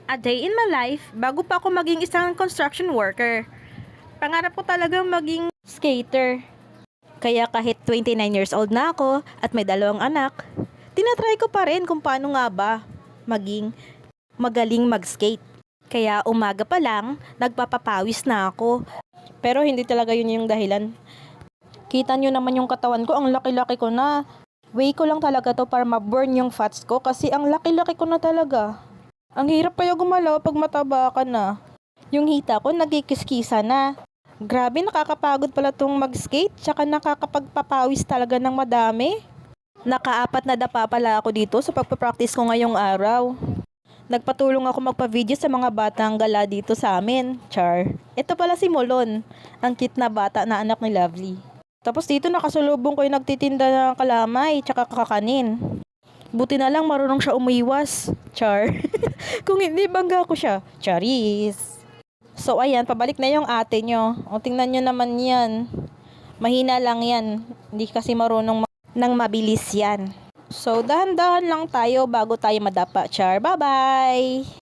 A day in my life, bago pa ako maging isang construction worker. Pangarap ko talagang maging skater. Kaya kahit 29 years old na ako at may 2 anak, tinatry ko pa rin kung paano nga ba maging magaling mag-skate. Kaya umaga pa lang, nagpapapawis na ako. Pero hindi talaga yun yung dahilan. Kita nyo naman yung katawan ko, ang laki-laki ko na. Way ko lang talaga to para ma-burn yung fats ko kasi ang laki-laki ko na talaga. Ang hirap kaya gumalaw pag mataba ka na. Yung hita ko nagkikiskisa na. Grabe, nakakapagod pala tong mag-skate, tsaka nakakapagpapawis talaga ng madami. Naka-4 na dapa pala ako dito sa pagpapractice ko ngayong araw. Nagpatulong ako magpa-video sa mga batang gala dito sa amin, char. Ito pala si Molon, ang cute na bata na anak ni Lovely. Tapos dito nakasalubong ko yung nagtitinda ng kalamay, tsaka kakanin. Buti na lang marunong siya umiwas, char. Kung hindi, bangga ko siya. Charis. So ayan, pabalik na yung ate nyo. O tingnan nyo naman yan. Mahina lang yan. Hindi kasi marunong nang mabilis yan. So dahan-dahan lang tayo bago tayo madapa, char. Bye-bye!